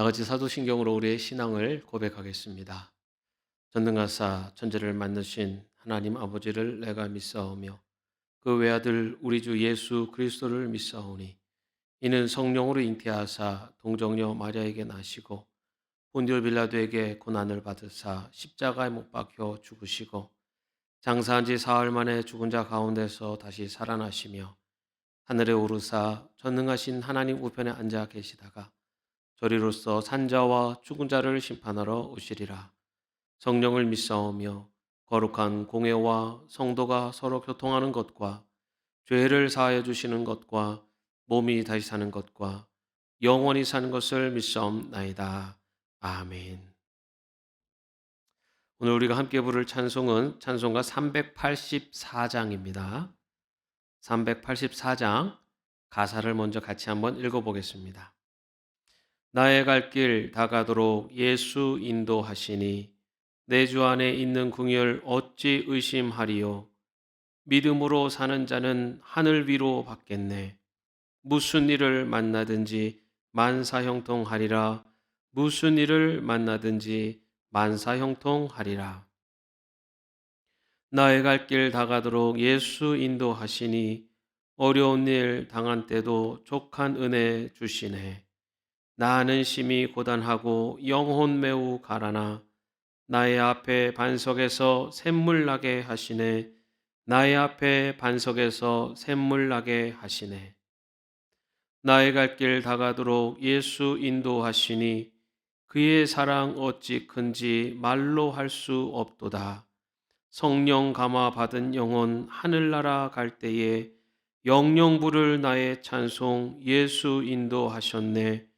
다 같이 사도신경으로 우리의 신앙을 고백하겠습니다. 전능하사 천지를 만드신 하나님 아버지를 내가 믿사오며 그 외아들 우리 주 예수 그리스도를 믿사오니 이는 성령으로 잉태하사 동정녀 마리아에게 나시고 본디오 빌라도에게 고난을 받으사 십자가에 못 박혀 죽으시고 장사한 지 사흘 만에 죽은 자 가운데서 다시 살아나시며 하늘에 오르사 전능하신 하나님 우편에 앉아 계시다가 저리로서 산자와 죽은 자를 심판하러 오시리라. 성령을 믿사오며 거룩한 공회와 성도가 서로 교통하는 것과 죄를 사하여 주시는 것과 몸이 다시 사는 것과 영원히 사는 것을 믿사옵나이다. 아멘. 오늘 우리가 함께 부를 찬송은 찬송가 384장입니다. 384장 가사를 먼저 같이 한번 읽어보겠습니다. 나의 갈 길 다가도록 예수 인도하시니 내 주 안에 있는 궁열 어찌 의심하리요. 믿음으로 사는 자는 하늘 위로 받겠네. 무슨 일을 만나든지 만사형통하리라. 무슨 일을 만나든지 만사형통하리라. 나의 갈 길 다가도록 예수 인도하시니 어려운 일 당한 때도 족한 은혜 주시네. 나는 심히 고단하고 영혼 매우 가라나 나의 앞에 반석에서 샘물 나게 하시네. 나의 앞에 반석에서 샘물 나게 하시네. 나의 갈 길 다가도록 예수 인도하시니 그의 사랑 어찌 큰지 말로 할 수 없도다. 성령 감화 받은 영혼 하늘나라 갈 때에 영영 부를 나의 찬송 예수 인도하셨네.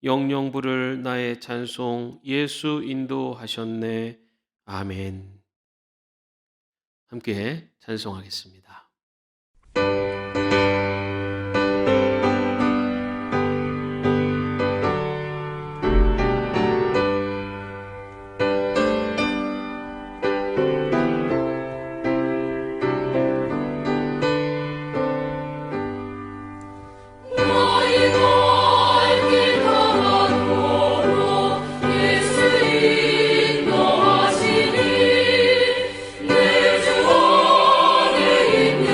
영영 부를 나의 찬송 예수 인도하셨네. 아멘. 함께 찬송하겠습니다. 내 주 안에 있는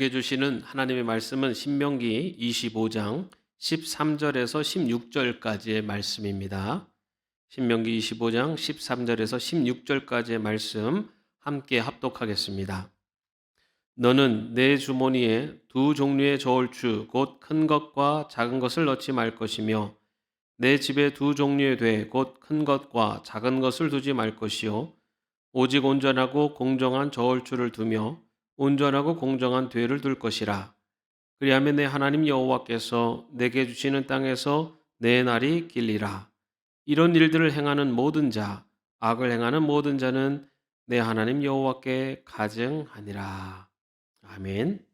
우리에게 주시는 하나님의 말씀은 신명기 25장 13절에서 16절까지의 말씀입니다. 신명기 25장 13절에서 16절까지의 말씀 함께 합독하겠습니다. 너는 내 주머니에 두 종류의 저울추 곧 큰 것과 작은 것을 넣지 말 것이며 내 집에 두 종류의 돼 곧 큰 것과 작은 것을 두지 말 것이요 오직 온전하고 공정한 저울추를 두며 온전하고 공정한 되를 둘 것이라. 그리하면 내 하나님 여호와께서 내게 주시는 땅에서 내 날이 길리라. 이런 일들을 행하는 모든 자, 악을 행하는 모든 자는 내 하나님 여호와께 가증하니라. 아멘.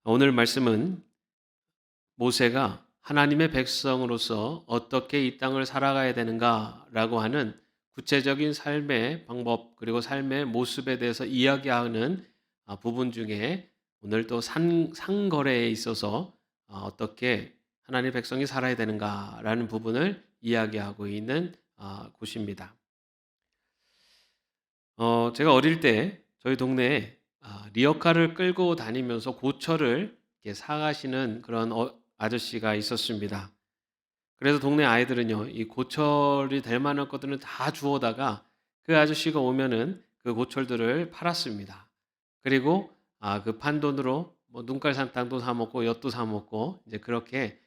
오늘 말씀은 모세가 하나님의 백성으로서 어떻게 이 땅을 살아가야 되는가라고 하는 구체적인 삶의 방법 그리고 삶의 모습에 대해서 이야기하는 부분 중에 오늘 또 상거래에 있어서 어떻게 하나님의 백성이 살아야 되는가라는 부분을 이야기하고 있는 곳입니다. 제가 어릴 때 저희 동네에 리어카를 끌고 다니면서 고철을 이렇게 사가시는 그런 아저씨가 있었습니다. 그래서 동네 아이들은요, 이 고철이 될 만한 것들은 다 주워다가 그 아저씨가 오면은 그 고철들을 팔았습니다. 그리고 그 판돈으로 뭐 눈깔사탕도 사 먹고 엿도 사 먹고 이제 그렇게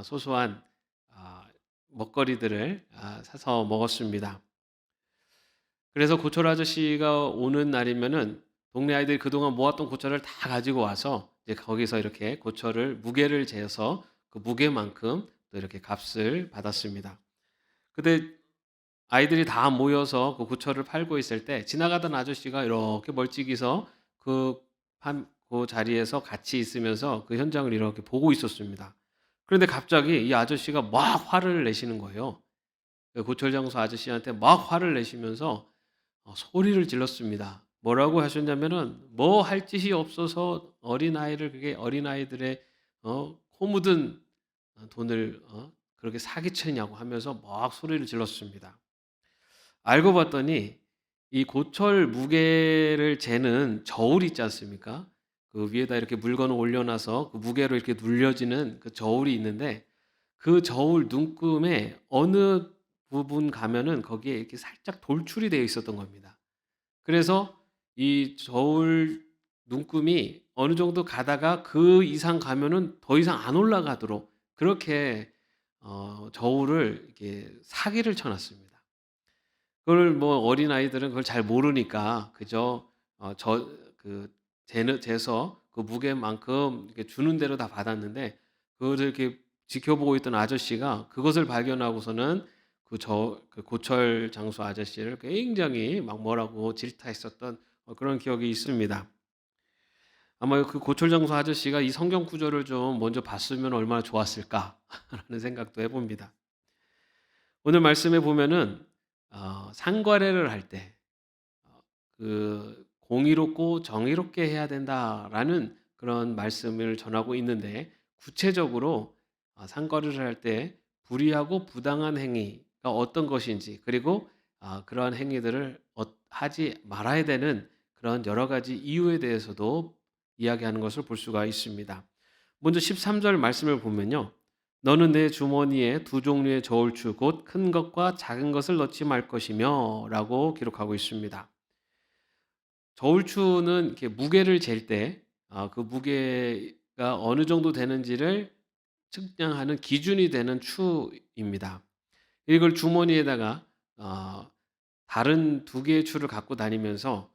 소소한 먹거리들을 사서 먹었습니다. 그래서 고철 아저씨가 오는 날이면은 동네 아이들이 그동안 모았던 고철을 다 가지고 와서 이제 거기서 이렇게 고철을 무게를 재서 그 무게만큼 또 이렇게 값을 받았습니다. 근데 아이들이 다 모여서 그 고철을 팔고 있을 때 지나가던 아저씨가 이렇게 멀찍이서 그 자리에서 같이 있으면서 그 현장을 이렇게 보고 있었습니다. 그런데 갑자기 이 아저씨가 막 화를 내시는 거예요. 그 고철 장소 아저씨한테 막 화를 내시면서 소리를 질렀습니다. 뭐라고 하셨냐면은 뭐 할 짓이 없어서 어린아이를 그게 어린아이들의 코 묻은 돈을 그렇게 사기쳤냐고 하면서 막 소리를 질렀습니다. 알고 봤더니 이 고철 무게를 재는 저울 있지 않습니까? 그 위에다 이렇게 물건을 올려놔서 그 무게로 이렇게 눌려지는 그 저울이 있는데 그 저울 눈금에 어느 부분 가면은 거기에 이렇게 살짝 돌출이 되어 있었던 겁니다. 그래서 이 저울 눈금이 어느 정도 가다가 그 이상 가면은 더 이상 안 올라가도록 그렇게 저울을 이렇게 사기를 쳐 놨습니다. 그걸 뭐 어린아이들은 그걸 잘 모르니까 그저 그 재서 그 무게만큼 이렇게 주는 대로 다 받았는데 그거를 이렇게 지켜보고 있던 아저씨가 그것을 발견하고서는 그 고철 장수 아저씨를 굉장히 막 뭐라고 질타했었던 그런 기억이 있습니다. 아마 그 고철 장수 아저씨가 이 성경 구절을 좀 먼저 봤으면 얼마나 좋았을까라는 생각도 해봅니다. 오늘 말씀에 보면은 상거래를 할 때 공의롭고 정의롭게 해야 된다라는 그런 말씀을 전하고 있는데 구체적으로 상거래를 할 때 불의하고 부당한 행위가 어떤 것인지 그리고 그러한 행위들을 하지 말아야 되는 그런 여러 가지 이유에 대해서도 이야기하는 것을 볼 수가 있습니다. 먼저 13절 말씀을 보면요. 너는 내 주머니에 두 종류의 저울추 곧 큰 것과 작은 것을 넣지 말 것이며 라고 기록하고 있습니다. 저울추는 이렇게 무게를 잴 때 그 무게가 어느 정도 되는지를 측량하는 기준이 되는 추입니다. 이걸 주머니에다가 다른 두 개의 추를 갖고 다니면서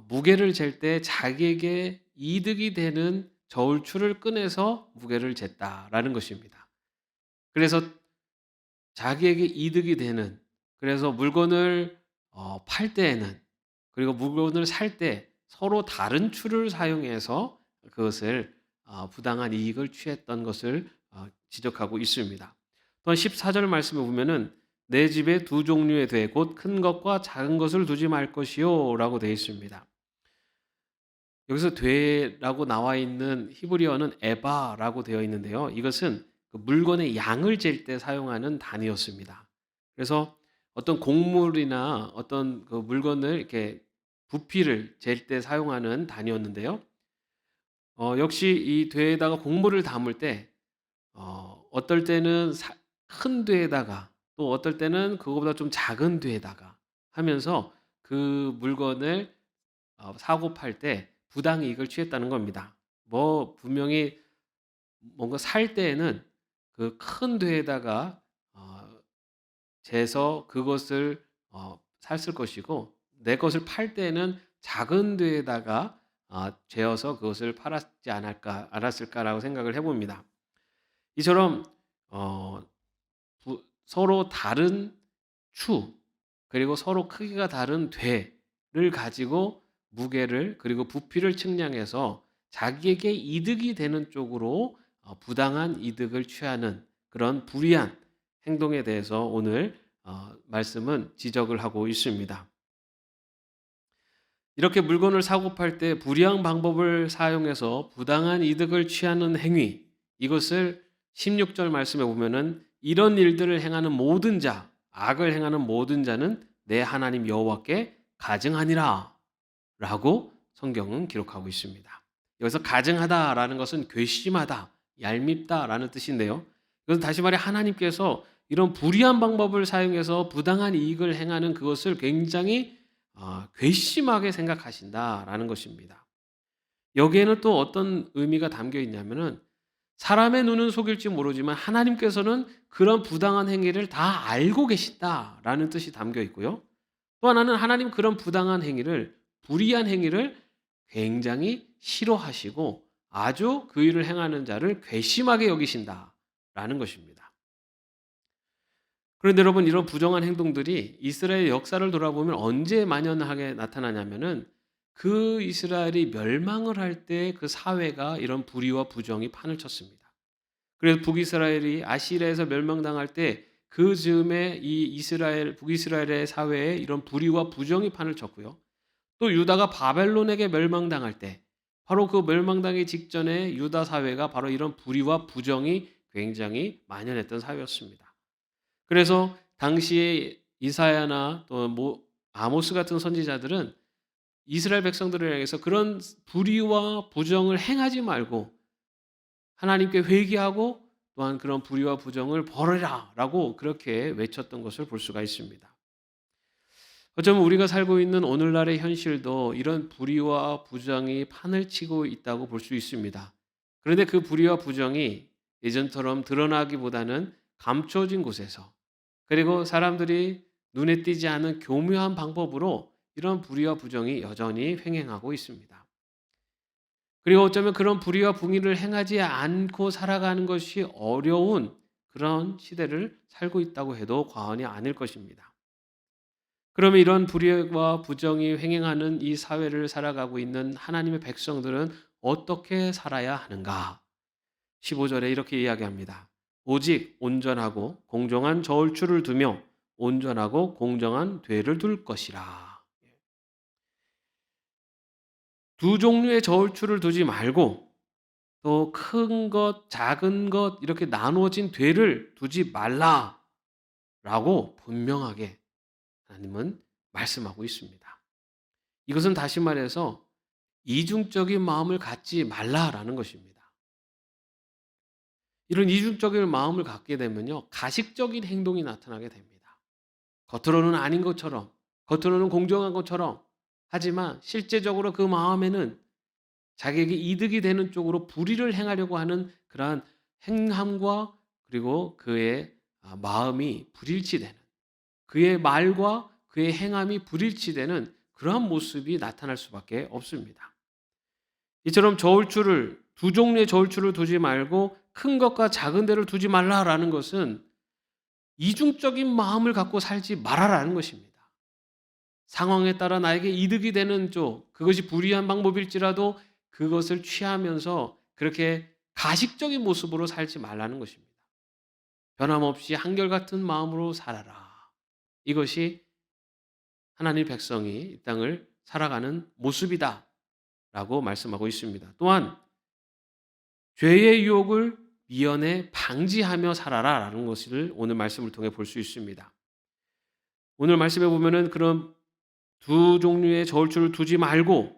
무게를 잴 때 자기에게 이득이 되는 저울추를 꺼내서 무게를 쟀다라는 것입니다. 그래서 자기에게 이득이 되는 그래서 물건을 팔 때에는 그리고 물건을 살 때 서로 다른 추를 사용해서 그것을 부당한 이익을 취했던 것을 지적하고 있습니다. 또한 14절 말씀에 보면은 내 집에 두 종류의 돼 곧 큰 것과 작은 것을 두지 말 것이요 라고 되어 있습니다. 여기서 되라고 나와 있는 히브리어는 에바라고 되어 있는데요. 이것은 그 물건의 양을 잴 때 사용하는 단위였습니다. 그래서 어떤 곡물이나 어떤 그 물건을 이렇게 부피를 잴 때 사용하는 단위였는데요. 역시 이 되에다가 곡물을 담을 때 어떨 때는 큰 되에다가 또 어떨 때는 그거보다 좀 작은 되에다가 하면서 그 물건을 사고 팔 때 부당이익을 취했다는 겁니다. 뭐 분명히 뭔가 살 때에는 그 큰 되에다가 재서 그것을 샀을 것이고 내 것을 팔 때에는 작은 되에다가 재어서 그것을 팔았지 않았을까라고 생각을 해 봅니다. 이처럼 어 서로 다른 추 그리고 서로 크기가 다른 되를 가지고 무게를 그리고 부피를 측량해서 자기에게 이득이 되는 쪽으로 부당한 이득을 취하는 그런 불의한 행동에 대해서 오늘 말씀은 지적을 하고 있습니다. 이렇게 물건을 사고 팔 때 불이한 방법을 사용해서 부당한 이득을 취하는 행위, 이것을 16절 말씀에 보면은 이런 일들을 행하는 모든 자, 악을 행하는 모든 자는 내 하나님 여호와께 가증하니라 라고 성경은 기록하고 있습니다. 여기서 가증하다라는 것은 괘씸하다, 얄밉다라는 뜻인데요. 이것은 다시 말해 하나님께서 이런 불의한 방법을 사용해서 부당한 이익을 행하는 그것을 굉장히 괘씸하게 생각하신다라는 것입니다. 여기에는 또 어떤 의미가 담겨 있냐면은 사람의 눈은 속일지 모르지만 하나님께서는 그런 부당한 행위를 다 알고 계신다라는 뜻이 담겨 있고요. 또 하나는 하나님 그런 부당한 행위를 불의한 행위를 굉장히 싫어하시고 아주 그 일을 행하는 자를 괘씸하게 여기신다라는 것입니다. 그런데 여러분 이런 부정한 행동들이 이스라엘 역사를 돌아보면 언제 만연하게 나타나냐면은 그 이스라엘이 멸망을 할 때 그 사회가 이런 불의와 부정이 판을 쳤습니다. 그래서 북이스라엘이 아시리아에서 멸망당할 때 그 즈음에 이 북이스라엘의 사회에 이런 불의와 부정이 판을 쳤고요. 또 유다가 바벨론에게 멸망당할 때 바로 그 멸망당기 직전에 유다 사회가 바로 이런 불의와 부정이 굉장히 만연했던 사회였습니다. 그래서 당시에 이사야나 또 아모스 같은 선지자들은 이스라엘 백성들을 향해서 그런 불의와 부정을 행하지 말고 하나님께 회개하고 또한 그런 불의와 부정을 벌여라라고 그렇게 외쳤던 것을 볼 수가 있습니다. 어쩌면 우리가 살고 있는 오늘날의 현실도 이런 불의와 부정이 판을 치고 있다고 볼 수 있습니다. 그런데 그 불의와 부정이 예전처럼 드러나기보다는 감춰진 곳에서 그리고 사람들이 눈에 띄지 않은 교묘한 방법으로 이런 불의와 부정이 여전히 횡행하고 있습니다. 그리고 어쩌면 그런 불의와 부의를 행하지 않고 살아가는 것이 어려운 그런 시대를 살고 있다고 해도 과언이 아닐 것입니다. 그러면 이런 불의와 부정이 횡행하는 이 사회를 살아가고 있는 하나님의 백성들은 어떻게 살아야 하는가? 15절에 이렇게 이야기합니다. 오직 온전하고 공정한 저울추를 두며 온전하고 공정한 되를 둘 것이라. 두 종류의 저울추를 두지 말고 또 큰 것, 작은 것 이렇게 나누어진 되를 두지 말라라고 분명하게 하나님은 말씀하고 있습니다. 이것은 다시 말해서 이중적인 마음을 갖지 말라라는 것입니다. 이런 이중적인 마음을 갖게 되면요, 가식적인 행동이 나타나게 됩니다. 겉으로는 아닌 것처럼, 겉으로는 공정한 것처럼 하지만 실제적으로 그 마음에는 자기에게 이득이 되는 쪽으로 불의를 행하려고 하는 그러한 행함과 그리고 그의 마음이 불일치되는 그의 말과 그의 행함이 불일치되는 그러한 모습이 나타날 수밖에 없습니다. 이처럼 저울추를 두 종류의 저울추를 두지 말고 큰 것과 작은 데를 두지 말라라는 것은 이중적인 마음을 갖고 살지 말아라는 것입니다. 상황에 따라 나에게 이득이 되는 쪽, 그것이 불의한 방법일지라도 그것을 취하면서 그렇게 가식적인 모습으로 살지 말라는 것입니다. 변함없이 한결같은 마음으로 살아라. 이것이 하나님 백성이 이 땅을 살아가는 모습이다 라고 말씀하고 있습니다. 또한 죄의 유혹을 미연에 방지하며 살아라 라는 것을 오늘 말씀을 통해 볼 수 있습니다. 오늘 말씀에 보면은 그런 두 종류의 저울추를 두지 말고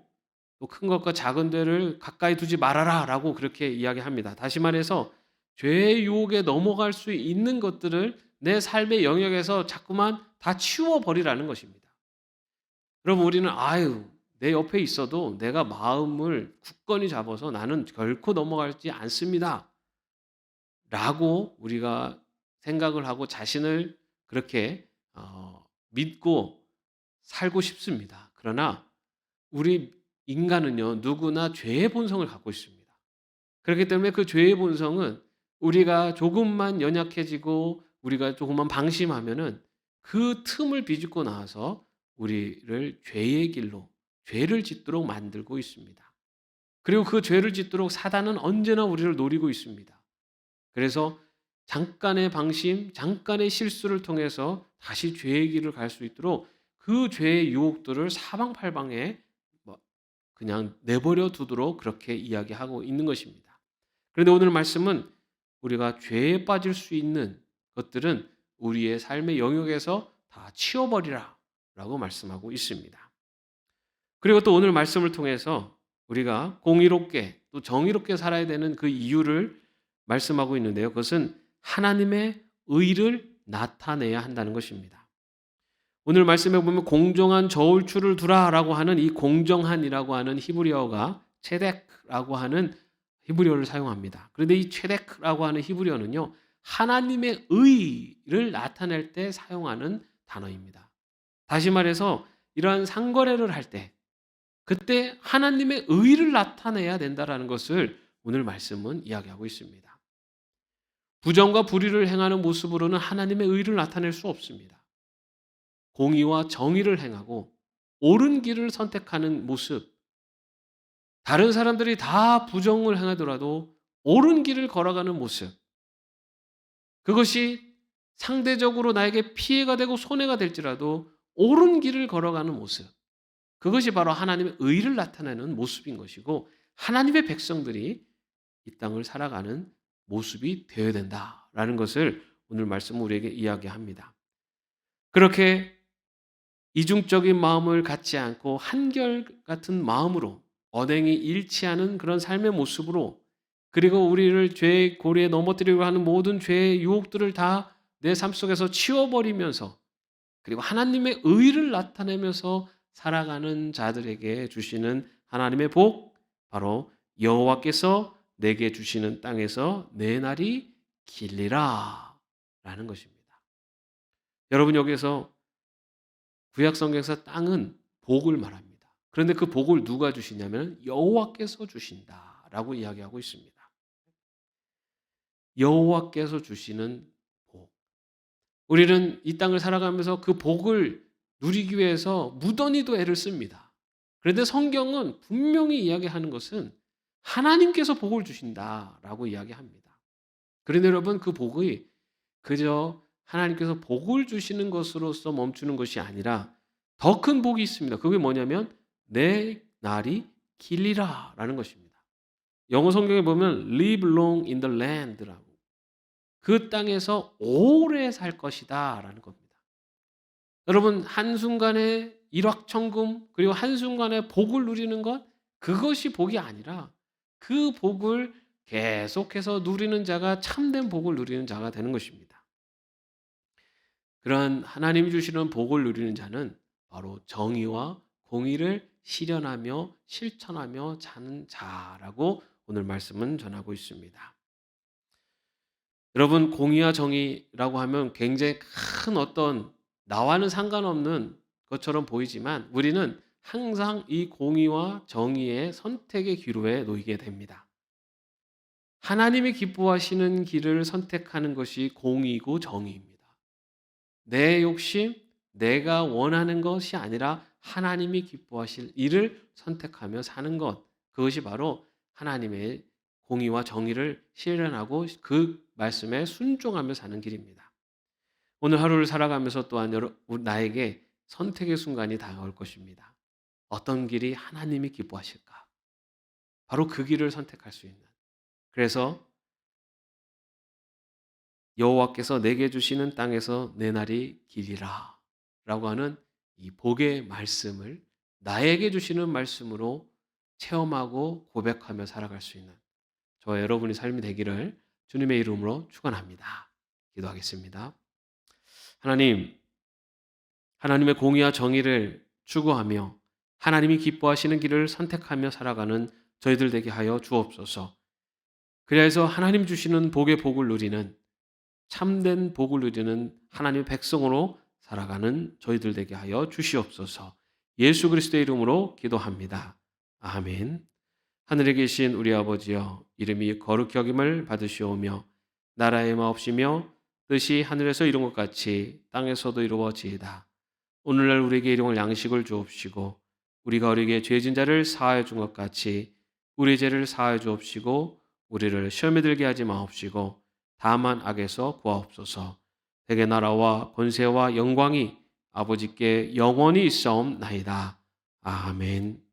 또 큰 것과 작은 데를 가까이 두지 말아라라고 그렇게 이야기합니다. 다시 말해서 죄의 유혹에 넘어갈 수 있는 것들을 내 삶의 영역에서 자꾸만 다 치워 버리라는 것입니다. 여러분 우리는 아유 내 옆에 있어도 내가 마음을 굳건히 잡아서 나는 결코 넘어가지 않습니다. 라고 우리가 생각을 하고 자신을 그렇게 믿고 살고 싶습니다. 그러나 우리 인간은요 누구나 죄의 본성을 갖고 있습니다. 그렇기 때문에 그 죄의 본성은 우리가 조금만 연약해지고 우리가 조금만 방심하면은 그 틈을 비집고 나와서 우리를 죄의 길로 죄를 짓도록 만들고 있습니다. 그리고 그 죄를 짓도록 사단은 언제나 우리를 노리고 있습니다. 그래서 잠깐의 방심, 잠깐의 실수를 통해서 다시 죄의 길을 갈 수 있도록 그 죄의 유혹들을 사방팔방에 그냥 내버려 두도록 그렇게 이야기하고 있는 것입니다. 그런데 오늘 말씀은 우리가 죄에 빠질 수 있는 것들은 우리의 삶의 영역에서 다 치워버리라 라고 말씀하고 있습니다. 그리고 또 오늘 말씀을 통해서 우리가 공의롭게 또 정의롭게 살아야 되는 그 이유를 말씀하고 있는데요. 그것은 하나님의 의를 나타내야 한다는 것입니다. 오늘 말씀에 보면 공정한 저울추를 두라라고 하는 이 공정한이라고 하는 히브리어가 체덱라고 하는 히브리어를 사용합니다. 그런데 이 체덱라고 하는 히브리어는요. 하나님의 의를 나타낼 때 사용하는 단어입니다. 다시 말해서 이러한 상거래를 할 때 그때 하나님의 의를 나타내야 된다라는 것을 오늘 말씀은 이야기하고 있습니다. 부정과 불의를 행하는 모습으로는 하나님의 의를 나타낼 수 없습니다. 공의와 정의를 행하고 옳은 길을 선택하는 모습, 다른 사람들이 다 부정을 행하더라도 옳은 길을 걸어가는 모습, 그것이 상대적으로 나에게 피해가 되고 손해가 될지라도 옳은 길을 걸어가는 모습, 그것이 바로 하나님의 의를 나타내는 모습인 것이고 하나님의 백성들이 이 땅을 살아가는 모습이 되어야 된다라는 것을 오늘 말씀은 우리에게 이야기합니다. 그렇게 이중적인 마음을 갖지 않고 한결같은 마음으로 언행이 일치하는 그런 삶의 모습으로 그리고 우리를 죄의 고리에 넘어뜨리려고 하는 모든 죄의 유혹들을 다 내 삶 속에서 치워버리면서 그리고 하나님의 의를 나타내면서 살아가는 자들에게 주시는 하나님의 복, 바로 여호와께서 내게 주시는 땅에서 내 날이 길리라 라는 것입니다. 여러분 여기서 구약 성경에서 땅은 복을 말합니다. 그런데 그 복을 누가 주시냐면 여호와께서 주신다라고 이야기하고 있습니다. 여호와께서 주시는 복. 우리는 이 땅을 살아가면서 그 복을 누리기 위해서 무던히도 애를 씁니다. 그런데 성경은 분명히 이야기하는 것은 하나님께서 복을 주신다라고 이야기합니다. 그런데 여러분 그 복이 그저 하나님께서 복을 주시는 것으로서 멈추는 것이 아니라 더 큰 복이 있습니다. 그게 뭐냐면 내 날이 길리라라는 것입니다. 영어 성경에 보면 live long in the land라고 그 땅에서 오래 살 것이다라는 겁니다. 여러분 한순간에 일확천금 그리고 한순간에 복을 누리는 것 그것이 복이 아니라 그 복을 계속해서 누리는 자가 참된 복을 누리는 자가 되는 것입니다. 그러한 하나님이 주시는 복을 누리는 자는 바로 정의와 공의를 실현하며 실천하며 사는 자라고 오늘 말씀은 전하고 있습니다. 여러분 공의와 정의라고 하면 굉장히 큰 어떤 나와는 상관없는 것처럼 보이지만 우리는 항상 이 공의와 정의의 선택의 기로에 놓이게 됩니다. 하나님이 기뻐하시는 길을 선택하는 것이 공의고 정의입니다. 내 욕심, 내가 원하는 것이 아니라 하나님이 기뻐하실 일을 선택하며 사는 것, 그것이 바로 하나님의 공의와 정의를 실현하고 그 말씀에 순종하며 사는 길입니다. 오늘 하루를 살아가면서 또한 나에게 선택의 순간이 다가올 것입니다. 어떤 길이 하나님이 기뻐하실까? 바로 그 길을 선택할 수 있는. 그래서 여호와께서 내게 주시는 땅에서 내 날이 길이라 라고 하는 이 복의 말씀을 나에게 주시는 말씀으로 체험하고 고백하며 살아갈 수 있는 저와 여러분의 삶이 되기를 주님의 이름으로 축원합니다. 기도하겠습니다. 하나님, 하나님의 공의와 정의를 추구하며 하나님이 기뻐하시는 길을 선택하며 살아가는 저희들 되게 하여 주옵소서. 그래서 하나님 주시는 복의 복을 누리는 참된 복을 누리는 하나님의 백성으로 살아가는 저희들 되게 하여 주시옵소서. 예수 그리스도의 이름으로 기도합니다. 아멘. 하늘에 계신 우리 아버지여, 이름이 거룩히 여김을 받으시오며 나라의 마옵시며 뜻이 하늘에서 이룬 것 같이 땅에서도 이루어지이다. 오늘날 우리에게 일용할 양식을 주옵시고 우리가 우리에게 죄진 자를 사하여 준 것 같이 우리 죄를 사하여 주옵시고 우리를 시험에 들게 하지 마옵시고 다만 악에서 구하옵소서. 대개 나라와 권세와 영광이 아버지께 영원히 있사옵나이다. 아멘.